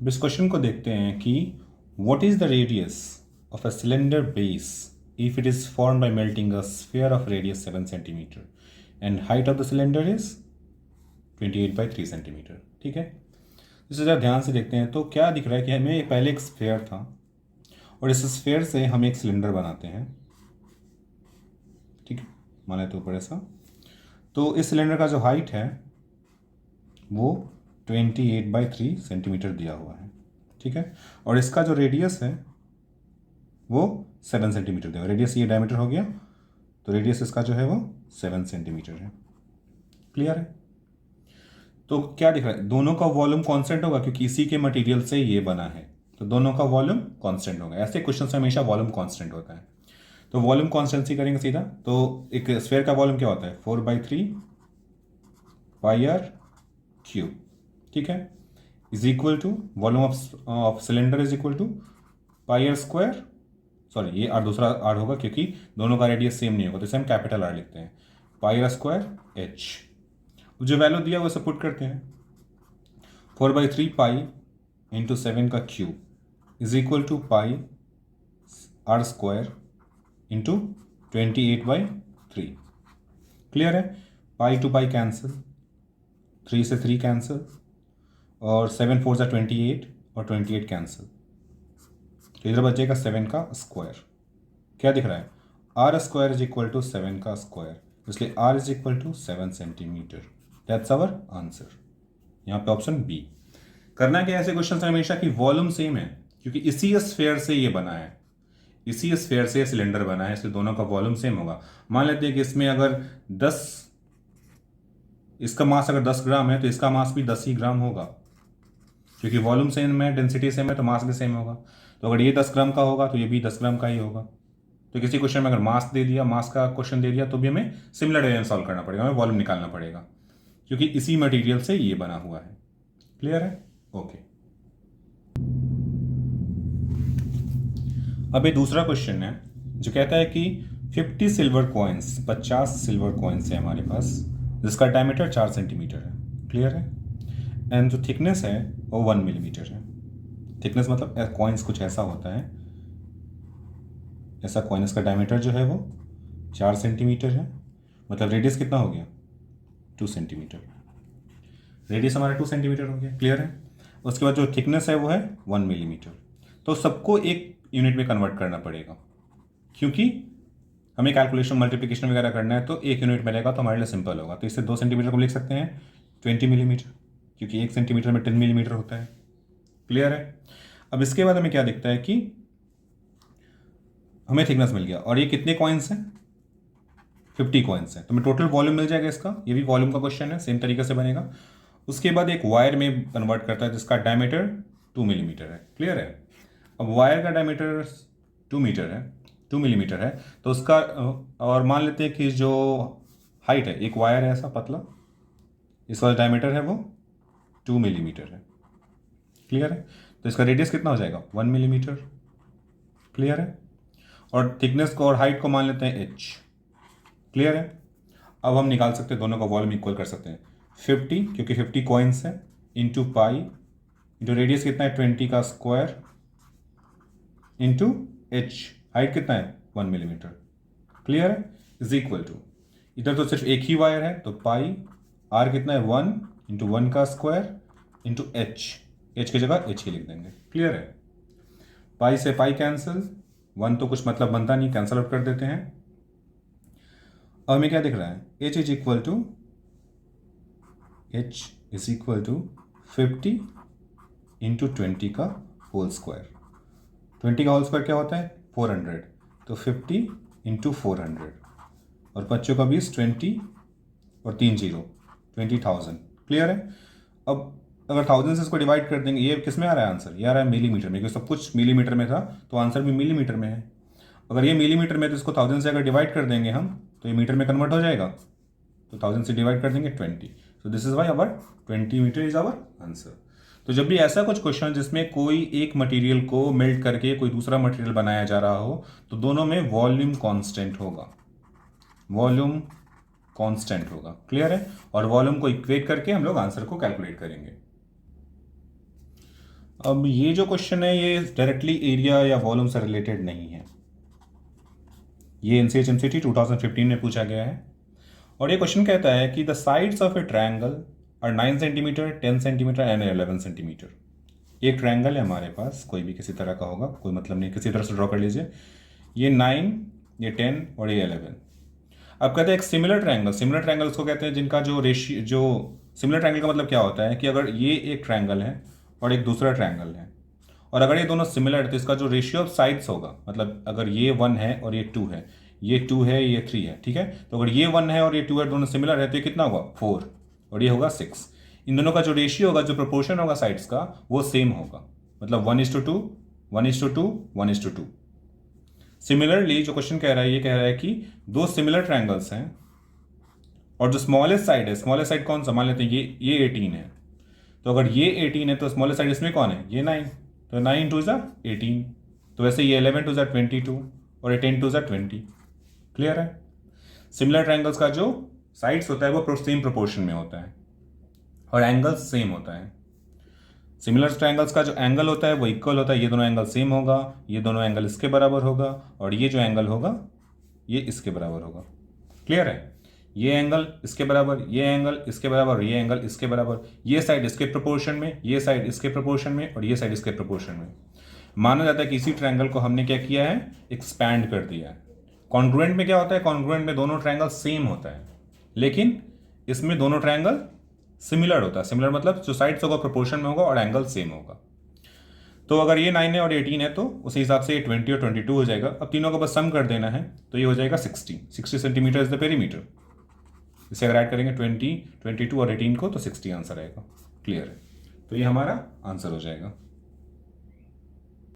अब इस क्वेश्चन को देखते हैं कि what is the radius of a cylinder base if it is formed by melting a sphere of radius 7 centimeter and height of the cylinder is 28 by 3 centimeter। ठीक है, इसे ज़रा ध्यान से देखते हैं तो क्या दिख रहा है कि हमें पहले एक स्फेयर था और इस स्फेयर से हम एक सिलेंडर बनाते हैं। ठीक है, माने तो ऊपर ऐसा, तो इस सिलेंडर का जो हाइट है वो 28 बाई 3 सेंटीमीटर दिया हुआ है। ठीक है, और इसका जो रेडियस है वो 7 सेंटीमीटर दिया हुआ। रेडियस ये डायमीटर हो गया, तो रेडियस इसका जो है वो 7 सेंटीमीटर है। क्लियर है? तो क्या दिख रहा है, दोनों का वॉल्यूम कांस्टेंट होगा क्योंकि इसी के मटेरियल से ये बना है, तो दोनों का वॉल्यूम कांस्टेंट होगा। ऐसे क्वेश्चन में हमेशा वॉल्यूम कांस्टेंट होता है, तो वॉल्यूम कांस्टेंसी करेंगे सीधा। तो एक स्फेयर का वॉल्यूम क्या होता है, 4/3 पाई आर क्यूब। ठीक है, is equal to volume of cylinder is equal to pi R square. Sorry, ये आर दूसरा आर होगा क्योंकि दोनों का रेडियस सेम नहीं होगा, तो इसे हम कैपिटल आर लिखते हैं, पाई आर स्क्वायर एच। जो वैल्यू दिया वो पुट करते हैं, 4/3 पाई इंटू 7 का cube is equal to pi R square into 28/3। Clear है? पाई टू पाई कैंसिल, 3 से 3 कैंसिल, और 7 4 ज़ा 28 और 28 कैंसिल, तो इधर बचेगा 7 का स्क्वायर। क्या दिख रहा है, R square is equal to 7 का स्क्वायर, इसलिए R is equal to 7 centimetre. That's our answer. यहाँ पे ऑप्शन बी। करना क्या है ऐसे क्वेश्चन में हमेशा कि वॉल्यूम सेम है क्योंकि इसी स्फेयर से ये बना है, इसी स्फेयर से सिलेंडर बना है, इसलिए दोनों का वॉल्यूम सेम होगा। मान लेते हैं कि इसमें अगर 10, इसका मास अगर 10 ग्राम है तो इसका मास भी 10 ही ग्राम होगा, क्योंकि वॉल्यूम सेम है, डेंसिटी सेम है, तो मास भी सेम होगा। तो अगर ये 10 ग्राम का होगा तो ये भी 10 ग्राम का ही होगा। तो किसी क्वेश्चन में अगर मास दे दिया, मास का क्वेश्चन दे दिया, तो भी हमें सिमिलर डिवीजन सॉल्व करना पड़ेगा, हमें वॉल्यूम निकालना पड़ेगा क्योंकि इसी मटेरियल से ये बना हुआ है। क्लियर है? ओके। अब ये दूसरा क्वेश्चन है जो कहता है कि 50 सिल्वर कॉइन्स, 50 सिल्वर कॉइन्स है हमारे पास, जिसका डायमीटर 4 सेंटीमीटर है। क्लियर है? एंड जो थिकनेस है वो 1 मिलीमीटर है। थिकनेस मतलब कॉइन्स कुछ ऐसा होता है, ऐसा कॉइन्स का डायमीटर जो है वो 4 सेंटीमीटर है, मतलब रेडियस कितना हो गया, 2 सेंटीमीटर। रेडियस हमारा 2 सेंटीमीटर हो गया। क्लियर है? उसके बाद जो थिकनेस है वो है 1 मिलीमीटर। तो सबको एक यूनिट में कन्वर्ट करना पड़ेगा क्योंकि हमें कैलकुलेशन मल्टीप्लिकेशन वगैरह करना है, तो एक यूनिट में रहेगा तो हमारे लिए सिंपल होगा। तो इससे 2 सेंटीमीटर को लिख सकते हैं 20 मिलीमीटर, क्योंकि 1 सेंटीमीटर में 10 मिलीमीटर होता है। क्लियर है? अब इसके बाद हमें क्या दिखता है कि हमें थिकनेस मिल गया और ये कितने कॉइन्स हैं, 50 कॉइन्स हैं, तो हमें टोटल वॉल्यूम मिल जाएगा इसका। ये भी वॉल्यूम का क्वेश्चन है, सेम तरीके से बनेगा। उसके बाद एक वायर में कन्वर्ट करता है जिसका डायमीटर 2 मिलीमीटर है। क्लियर है? अब वायर का डायमीटर 2 मीटर है, 2 मिलीमीटर है, तो उसका और मान लेते हैं कि जो हाइट है, एक वायर है ऐसा पतला, इसका डायमीटर है वो 2 मिलीमीटर है। क्लियर है? तो इसका रेडियस कितना हो जाएगा, 1 मिलीमीटर। क्लियर है? और थिकनेस को और हाइट को मान लेते हैं h। क्लियर है? अब हम निकाल सकते हैं, दोनों का वॉल्यूम इक्वल कर सकते हैं। 50 क्योंकि 50 कॉइन्स है, इंटू पाई इंटू रेडियस कितना है 20 का स्क्वायर इंटू h, हाइट कितना है 1 मिलीमीटर। क्लियर है? इज इक्वल टू, इधर तो सिर्फ एक ही वायर है तो पाई आर कितना है 1 इंटू 1 का स्क्वायर इंटू h की जगह h ही लिख देंगे। क्लियर है? पाई से पाई कैंसिल, 1 तो कुछ मतलब बनता नहीं, कैंसिल आउट कर देते हैं। अब हमें क्या दिख रहा है, h is equal to 50 into 20 का होल स्क्वायर। 20 का होल स्क्वायर क्या होता है 400, तो 50 इंटू 400, और बच्चों का 20, 20 और 3 0, 20,000। क्लियर है? अब अगर 1000 से इसको डिवाइड कर देंगे, ये किस में आ रहा है आंसर, ये आ रहा है मिलीमीटर में, क्योंकि सब कुछ मिलीमीटर में था तो आंसर भी मिलीमीटर में है। अगर ये मिलीमीटर में तो इसको 1000 से अगर डिवाइड कर देंगे हम तो ये मीटर में कन्वर्ट हो जाएगा, तो 1000 से डिवाइड कर देंगे 20, so this is why our 20 metre is our answer. तो जब भी ऐसा कुछ क्वेश्चन जिसमें कोई एक मटेरियल को मेल्ट करके कोई दूसरा मटेरियल बनाया जा रहा हो, तो दोनों में वॉल्यूम कांस्टेंट होगा, वॉल्यूम कांस्टेंट होगा। क्लियर है? और वॉल्यूम को इक्वेट करके हम लोग आंसर को कैलकुलेट करेंगे। अब ये जो क्वेश्चन है ये डायरेक्टली एरिया या वॉल्यूम से रिलेटेड नहीं है, ये एनसीएच एमसीटी 2015 में पूछा गया है। और ये क्वेश्चन कहता है कि the sides of a triangle are 9 centimetre, 10 centimetre and 11 centimetre. एक ट्रायंगल है हमारे पास, कोई भी किसी तरह का होगा, कोई मतलब नहीं, किसी तरह से ड्रॉ कर लीजिए। ये 9, ये 10 और ये 11। अब कहते हैं एक सिमिलर ट्रायंगल, सिमिलर ट्रायंगल उसको कहते हैं जिनका जो रेशियो, जो सिमिलर ट्रायंगल का मतलब क्या होता है कि अगर ये एक ट्रायंगल है और एक दूसरा ट्रायंगल है, और अगर ये दोनों सिमिलर है तो इसका जो रेशियो ऑफ साइड्स होगा, मतलब अगर ये 1 है और ये 2 है, ये 2 है, ये 3 है, ठीक है, तो अगर ये 1 है और ये 2 है, दोनों सिमिलर है, तो ये कितना होगा 4 और ये होगा 6। इन दोनों का जो रेशियो होगा, जो प्रोपोर्शन होगा साइड्स का, वो सेम होगा, मतलब 1:2, 1:2, 1:2। सिमिलरली जो क्वेश्चन कह रहा है, ये कह रहा है कि दो सिमिलर ट्रायंगल्स हैं और जो स्मॉलेस्ट साइड है, स्मॉलेस्ट साइड कौन सा, मान लेते हैं ये 18 है, तो अगर ये 18 है तो स्मॉलेस्ट साइड इसमें कौन है, ये 9, तो 9 2 ज़ा 18, तो वैसे ये 11 2 ज़ा 22 और ये 10 2 ज़ा 20। क्लियर है। सिमिलर ट्रायंगल्स का जो साइड्स होता है वो सेम प्रोपोर्शन में होता है और एंगल्स सेम होता है। सिमिलर ट्रायंगल्स का जो एंगल होता है वो इक्वल होता है, ये दोनों एंगल सेम होगा, ये दोनों एंगल इसके बराबर होगा और ये जो एंगल होगा ये इसके बराबर होगा। क्लियर है। ये एंगल इसके बराबर, ये एंगल इसके बराबर, ये एंगल इसके बराबर, ये साइड इसके प्रोपोर्शन में, ये साइड इसके प्रोपोर्शन में और ये साइड इसके प्रोपोर्शन में। माना जाता है कि इसी ट्रायंगल को हमने क्या किया है, एक्सपैंड कर दिया है। कॉन्ग्रुएंट में क्या होता है, कॉन्ग्रुएंट में दोनों ट्रायंगल सेम होता है, लेकिन इसमें दोनों ट्रायंगल सिमिलर होता है। सिमिलर मतलब जो साइड्स होगा प्रोपोर्शन में होगा और एंगल सेम होगा। तो अगर ये 9 है और 18 है तो उस हिसाब से ये 20 और 22 हो जाएगा। अब तीनों को बस सम कर देना है तो ये हो जाएगा 60 सेंटीमीटर इज द पेरीमीटर। इसे अगर ऐड करेंगे 20, 22 और 18 को तो 60 आंसर आएगा। क्लियर है। तो ये हमारा आंसर हो जाएगा।